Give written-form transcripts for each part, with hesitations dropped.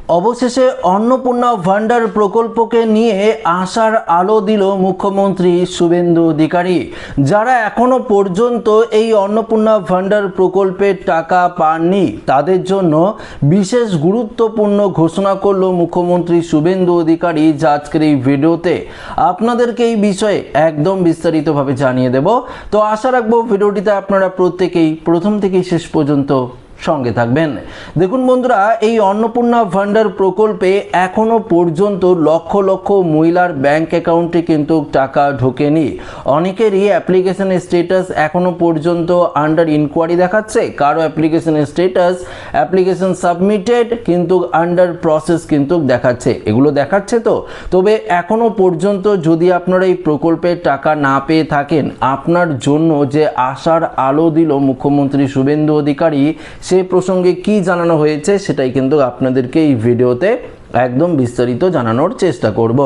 অবশেষে অন্নপূর্ণা ভান্ডার প্রকল্পকে নিয়ে আশার আলো দিল মুখ্যমন্ত্রী শুভেন্দু অধিকারী। যারা এখনো পর্যন্ত এই অন্নপূর্ণা ভান্ডার প্রকল্পের টাকা পাননি তাদের জন্য বিশেষ গুরুত্বপূর্ণ ঘোষণা করল মুখ্যমন্ত্রী শুভেন্দু অধিকারী। যা আজকের এই ভিডিওতে আপনাদেরকে এই বিষয়ে একদম বিস্তারিতভাবে জানিয়ে দেব। তো আশা রাখবো ভিডিওটিতে আপনারা প্রত্যেকেই প্রথম থেকে শেষ পর্যন্ত সঙ্গে থাকবেন। দেখুন বন্ধুরা, এই অন্নপূর্ণা ভান্ডার প্রকল্পে এখনো পর্যন্ত লক্ষ লক্ষ মহিলার ব্যাংক অ্যাকাউন্টে কিন্তু টাকা ঢোকেনি। অনেকেরই অ্যাপ্লিকেশনের স্ট্যাটাস এখনো পর্যন্ত আন্ডার ইনকোয়ারি দেখাচ্ছে, কারো অ্যাপ্লিকেশনের স্ট্যাটাস অ্যাপ্লিকেশন সাবমিটেড কিন্তু আন্ডার প্রসেস কিন্তু দেখাচ্ছে। এগুলো দেখাচ্ছে তো, তবে এখনো পর্যন্ত যদি আপনারা এই প্রকল্পের টাকা না পেয়ে থাকেন, আপনার জন্য যে আশার আলো দিল মুখ্যমন্ত্রী শুভেন্দু অধিকারী, সে প্রসঙ্গে কি জানানো হয়েছে সেটাই কিন্তু আপনাদেরকে এই ভিডিওতে একদম বিস্তারিত জানানোর চেষ্টা করব।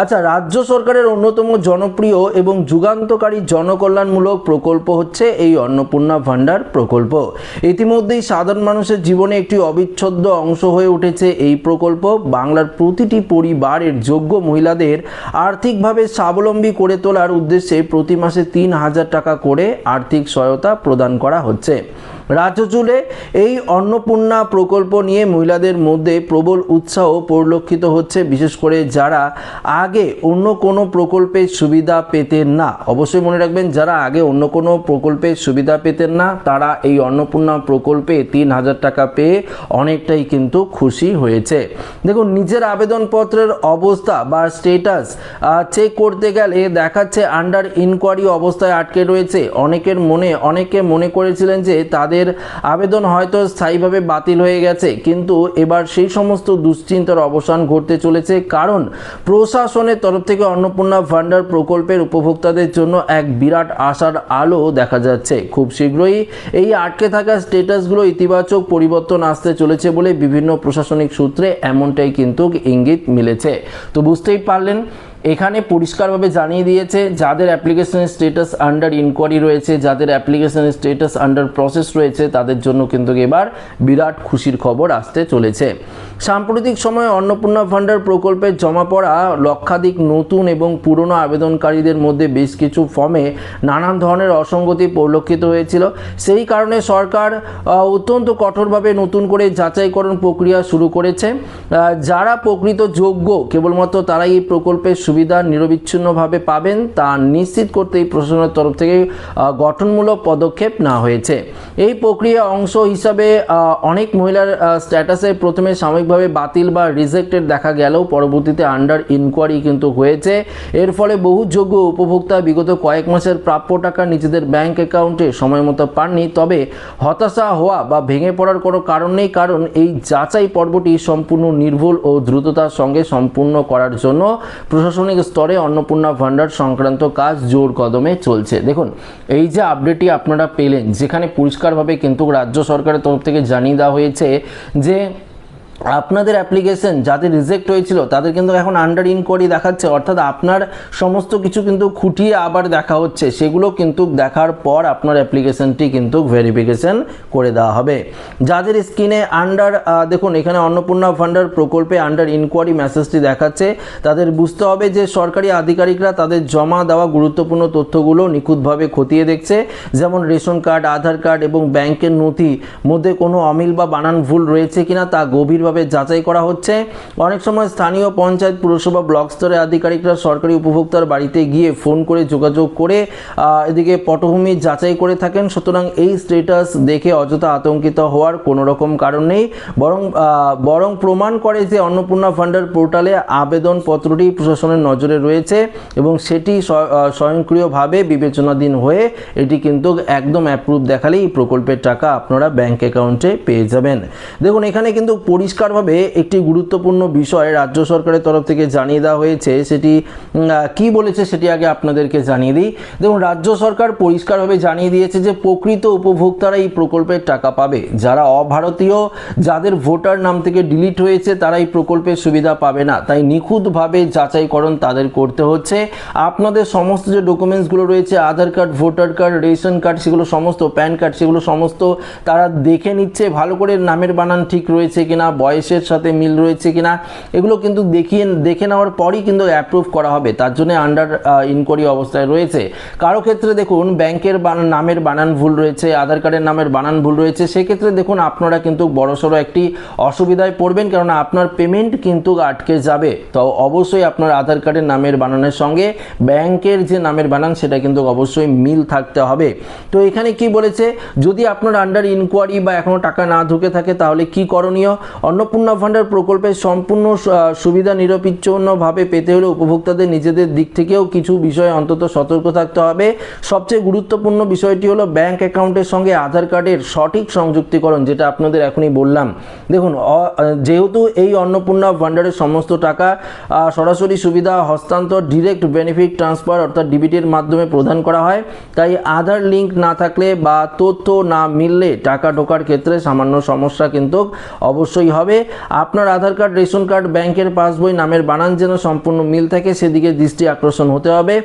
আচ্ছা, রাজ্য সরকারের অন্যতম জনপ্রিয় এবং যুগান্তকারী জনকল্যাণমূলক প্রকল্প হচ্ছে এই অন্নপূর্ণা ভান্ডার প্রকল্প। ইতিমধ্যেই সাধারণ মানুষের জীবনে একটি অবিচ্ছেদ্য অংশ হয়ে উঠেছে এই প্রকল্প। বাংলার প্রতিটি পরিবারের যোগ্য মহিলাদের আর্থিকভাবে স্বাবলম্বী করে তোলার উদ্দেশ্যে প্রতি মাসে ৩,০০০ টাকা করে আর্থিক সহায়তা প্রদান করা হচ্ছে। রাজ্য জুড়ে এই অন্নপূর্ণা প্রকল্প নিয়ে মহিলাদের মধ্যে প্রবল উৎসাহ পরিলক্ষিত হচ্ছে, বিশেষ করে যারা আগে অন্য কোনো প্রকল্পের সুবিধা পেতেন না। অবশ্যই মনে রাখবেন, যারা আগে অন্য কোনো প্রকল্পের সুবিধা পেতেন না তারা এই অন্নপূর্ণা প্রকল্পে ৩,০০০ টাকা পেয়ে অনেকটাই কিন্তু খুশি হয়েছে। দেখুন, নিজের আবেদনপত্রের অবস্থা বা স্টেটাস চেক করতে গেলে দেখাচ্ছে আন্ডার ইনকোয়ারি অবস্থায় আটকে রয়েছে। অনেকে মনে করেছিলেন যে তাদের আবেদন হয়তো স্থায়ীভাবে বাতিল হয়ে গেছে, কিন্তু এবার সেই সমস্ত দুশ্চিন্তার অবসান ঘটতে চলেছে, কারণ প্রশাসনের তরফ থেকে অন্নপূর্ণা ভান্ডার প্রকল্পের উপভোক্তাদের জন্য এক বিরাট আশার আলো দেখা যাচ্ছে। খুব শীঘ্রই এই আটকে থাকা স্ট্যাটাসগুলো ইতিবাচক পরিবর্তন আসতে চলেছে বলে বিভিন্ন প্রশাসনিক সূত্রে এমনটাই কিন্তু ইঙ্গিত মিলেছে। তো বুঝতেই পারলেন, এখানে পরিষ্কারভাবে জানিয়ে দিয়েছে যাদের অ্যাপ্লিকেশনের স্ট্যাটাস আন্ডার ইনকোয়ারি রয়েছে, যাদের অ্যাপ্লিকেশনের স্ট্যাটাস আন্ডার প্রসেস রয়েছে, তাদের জন্য কিন্তু এবার বিরাট খুশির খবর আসতে চলেছে। সাম্প্রতিক সময়ে অন্নপূর্ণা ভান্ডার প্রকল্পে জমা পড়া লক্ষাধিক নতুন এবং পুরনো আবেদনকারীদের মধ্যে বেশ কিছু ফর্মে নানান ধরনের অসঙ্গতি পরিলক্ষিত হয়েছিল। সেই কারণে সরকার অত্যন্ত কঠোরভাবে নতুন করে যাচাইকরণ প্রক্রিয়া শুরু করেছে। যারা প্রকৃত যোগ্য কেবলমাত্র তারাই এই প্রকল্পের সুবিধা নিরবিচ্ছিন্নভাবে পাবেন তা নিশ্চিত করতে এই প্রশাসনের তরফ থেকে গঠনমূলক পদক্ষেপ নেওয়া হয়েছে। এই প্রক্রিয়া অংশ হিসাবে অনেক মহিলার স্ট্যাটাসে প্রথমে সাময়িকভাবে বাতিল বা রিজেক্টেড দেখা গেলেও পরবর্তীতে আন্ডার ইনকোয়ারি কিন্তু হয়েছে। এর ফলে বহু যোগ্য উপভোক্তা বিগত কয়েক মাসের প্রাপ্য টাকা নিজেদের ব্যাংক অ্যাকাউন্টে সময় মতো পাননি। তবে হতাশা হওয়া বা ভেঙে পড়ার কোনো কারণ নেই, কারণ এই যাচাই পর্বটি সম্পূর্ণ নির্ভুল ও দ্রুততার সঙ্গে সম্পূর্ণ করার জন্য প্রশাসনিক স্তরে অন্নপূর্ণা ভান্ডার সংক্রান্ত কাজ জোর কদমে চলছে। দেখুন, এই যে আপডেটটি আপনারা পেলেন, যেখানে পরিষ্কারভাবে কিন্তু রাজ্য সরকারের তরফ থেকে জানিয়ে দেওয়া হয়েছে যে আপনাদের অ্যাপ্লিকেশন যাদের রিজেক্ট হয়েছিল তাদের কিন্তু এখন আন্ডার ইনকোয়ারি দেখাচ্ছে, অর্থাৎ আপনার সমস্ত কিছু কিন্তু খুঁটিয়ে আবার দেখা হচ্ছে। সেগুলো কিন্তু দেখার পর আপনার অ্যাপ্লিকেশনটি কিন্তু ভেরিফিকেশন করে দেওয়া হবে। যাদের স্ক্রিনে আন্ডার দেখুন, এখানে অন্নপূর্ণা ভান্ডার প্রকল্পে আন্ডার ইনকোয়ারি মেসেজটি দেখাচ্ছে, তাদের বুঝতে হবে যে সরকারি আধিকারিকরা তাদের জমা দেওয়া গুরুত্বপূর্ণ তথ্যগুলো নিখুঁতভাবে খতিয়ে দেখছে। যেমন রেশন কার্ড, আধার কার্ড এবং ব্যাংকের নথি মধ্যে কোনো অমিল বা বানান ভুল রয়েছে কিনা তা গভীরভাবে যাচাই করা হচ্ছে। অনেক সময় স্থানীয় পঞ্চায়েত, পুরসভা, ব্লক স্তরের আধিকারিকরা সরকারি উপভোক্তার বাড়িতে গিয়ে ফোন করে যোগাযোগ করে এদিকে পটভূমি যাচাই করে থাকেন। সুতরাং এই স্ট্যাটাস দেখে অযথা আতঙ্কিত হওয়ার কোনো রকম কারণ নেই, বরং প্রমাণ করে যে অন্নপূর্ণা ভান্ডার পোর্টালে আবেদনপত্রটি প্রশাসনের নজরে রয়েছে এবং সেটি স্বয়ংক্রিয়ভাবে বিবেচনাধীন হয়ে এটি কিন্তু একদম অ্যাপ্রুভ দেখালেই এই প্রকল্পের টাকা আপনারা ব্যাংক অ্যাকাউন্টে পেয়ে যাবেন। দেখুন, এখানে কিন্তু পরিষ্কারভাবে একটি গুরুত্বপূর্ণ বিষয় রাজ্য সরকারের তরফ থেকে জানিয়ে দেওয়া হয়েছে। সেটি কি বলেছে সেটি আগে আপনাদেরকে জানিয়ে দিই। দেখুন, রাজ্য সরকার পরিষ্কারভাবে জানিয়ে দিয়েছে যে প্রকৃত উপভোক্তারা এই প্রকল্পের টাকা পাবে। যারা অভারতীয়, যাদের ভোটার নাম থেকে ডিলিট হয়েছে, তারা এই প্রকল্পের সুবিধা পাবে না। তাই নিখুঁতভাবে যাচাইকরণ তাদের করতে হচ্ছে। আপনাদের সমস্ত যে ডকুমেন্টসগুলো রয়েছে, Aadhaar card, voter card, ration card, সেগুলো সমস্ত, প্যান কার্ড, সেগুলো সমস্ত তারা দেখে নিচ্ছে ভালো করে নামের বানান ঠিক রয়েছে কিনা, বয়সের সাথে মিল রয়েছে কিনা এগুলো কিন্তু দেখে নেওয়ার পরই কিন্তু অ্যাপ্রুভ করা হবে, তার জন্য আন্ডার ইনকোয়ারি অবস্থায় রয়েছে। কারো ক্ষেত্রে দেখুন ব্যাংকের নামের বানান ভুল রয়েছে, আধার কার্ডের নামের বানান ভুল রয়েছে, সেক্ষেত্রে দেখুন আপনারা কিন্তু বড়সড় একটি অসুবিধায় পড়বেন, কারণ আপনার পেমেন্ট কিন্তু আটকে যাবে। তো অবশ্যই আপনার আধার কার্ডের নামের বানানের সঙ্গে ব্যাংকের যে নামের বানান সেটা কিন্তু অবশ্যই মিল থাকতে হবে। তো এখানে কি বলেছে, যদি আপনার আন্ডার ইনকোয়ারি বা এখনও টাকা না ঢুকে থাকে তাহলে কি করণীয়? অন্নপূর্ণা ভান্ডার প্রকল্পের সম্পূর্ণ সুবিধা নিরবিচ্ছিন্নভাবে পেতে হলে উপভোক্তাদের নিজেদের দিক থেকেও কিছু বিষয়ে অন্তত সতর্ক থাকতে হবে। সবচেয়ে গুরুত্বপূর্ণ বিষয়টি হলো ব্যাংক অ্যাকাউন্টের সঙ্গে আধার কার্ডের সঠিক সংযুক্তিকরণ, যেটা আপনাদের এখনই বললাম। দেখুন যেহেতু এই অন্নপূর্ণা ভান্ডারের সমস্ত টাকা সরাসরি সুবিধা হস্তান্তর ডিরেক্ট বেনিফিট ট্রান্সফার অর্থাৎ ডিবিটির মাধ্যমে প্রদান করা হয়, তাই আধার লিঙ্ক না থাকলে বা তথ্য না মিললে টাকা ঢোকার ক্ষেত্রে সামান্য সমস্যা কিন্তু অবশ্যই হবে। আপনার আধার কার্ড, রেশন কার্ড, ব্যাংকের পাসবই নামের বানান যেন সম্পূর্ণ মিল থাকে সেদিকে দৃষ্টি আকর্ষণ হতে হবে।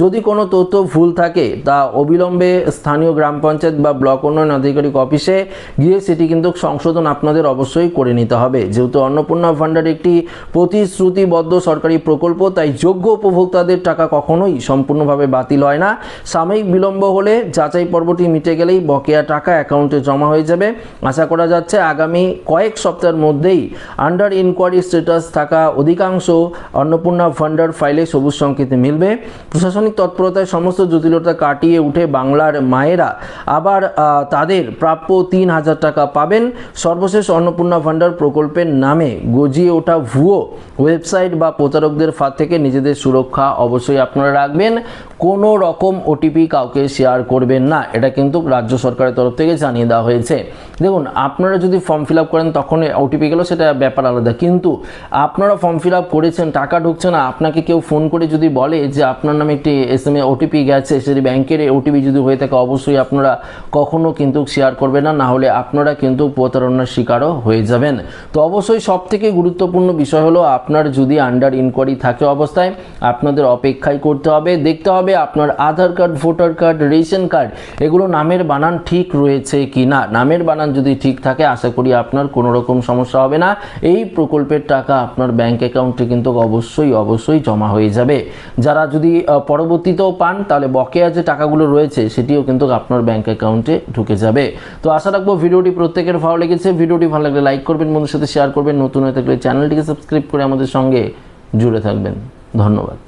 যদি কোনো তথ্য ভুল থাকে তা অবিলম্বে স্থানীয় গ্রাম পঞ্চায়েত বা ব্লক উন্নয়ন আধিকারিক অফিসে গিয়ে সেটি কিন্তু সংশোধন আপনাদের অবশ্যই করে নিতে হবে। যেহেতু অন্নপূর্ণা ভান্ডার একটি প্রতিশ্রুতিবদ্ধ সরকারি প্রকল্প, তাই যোগ্য উপভোক্তাদের টাকা কখনোই সম্পূর্ণভাবে বাতিল হয় না। সাময়িক বিলম্ব হলে যাচাই পর্বটি মিটে গেলেই বকেয়া টাকা অ্যাকাউন্টে জমা হয়ে যাবে। আশা করা যাচ্ছে আগামী কয়েক সপ্তাহের মধ্যেই আন্ডার ইনকোয়ারি স্ট্যাটাস থাকা অধিকাংশ অন্নপূর্ণা ভান্ডার ফাইলে সবুজ সংকেত মিলবে। প্রশাসনিক তৎপরতায় সমস্ত জটিলতা কাটিয়ে উঠে বাংলার মায়েরা আবার তাদের প্রাপ্য 3,000 টাকা পাবেন। সর্বশেষ অন্নপূর্ণা ভান্ডার প্রকল্পের নামে গজিয়ে ওঠা ভুয়ো ওয়েবসাইট বা প্রতারকদের ফাঁদ থেকে নিজেদের সুরক্ষা অবশ্যই আপনারা রাখবেন। কোনো রকম ওটিপি কাউকে শেয়ার করবেন না, এটা কিন্তু রাজ্য সরকারের তরফ থেকে জানিয়ে দেওয়া হয়েছে। দেখুন আপনারা যদি ফর্ম ফিল আপ করেন তখন ওটিপি গেল সেটা ব্যাপার আলাদা, কিন্তু আপনারা ফর্ম ফিল আপ করেছেন, টাকা ঢুকছে না, আপনাকে কেউ ফোন করে যদি বলে যে আপনার নামে একটি SMS ওটিপি গেছে, সেটি ব্যাংকের ওটিপি যদি হয়ে থাকে অবশ্যই আপনারা কখনো কিন্তু শেয়ার করবেন না, না হলে আপনারা কিন্তু প্রতারণার শিকারও হয়ে যাবেন। তো অবশ্যই সবথেকে গুরুত্বপূর্ণ বিষয় হলো আপনার যদি আন্ডার ইনকোয়ারি থাকে অবস্থায় আপনাদের অপেক্ষাই করতে হবে, দেখতে হবে আপনার Aadhaar card, voter card, ration card এগুলো নামের বানান ঠিক রয়েছে কি না। নামের বানান যদি ঠিক থাকে আশা করি আপনার কোনো রকম সমস্যা হবে না। এই প্রকল্পের টাকা আপনার ব্যাংক অ্যাকাউন্টে কিন্তু অবশ্যই জমা হয়ে যাবে। যারা যদি পরবর্তীতেও পান তাহলে বকেয়া যে টাকাগুলো রয়েছে সেটিও কিন্তু আপনার ব্যাংক অ্যাকাউন্টে ঢুকে যাবে। তো আশা রাখবো ভিডিওটি প্রত্যেকের ভালো লেগেছে। ভিডিওটি ভালো লাগলে লাইক করবেন, বন্ধুদের সাথে শেয়ার করবেন, নতুন হয়ে থাকলে চ্যানেলটিকে সাবস্ক্রাইব করে আমাদের সঙ্গে জুড়ে থাকবেন। ধন্যবাদ।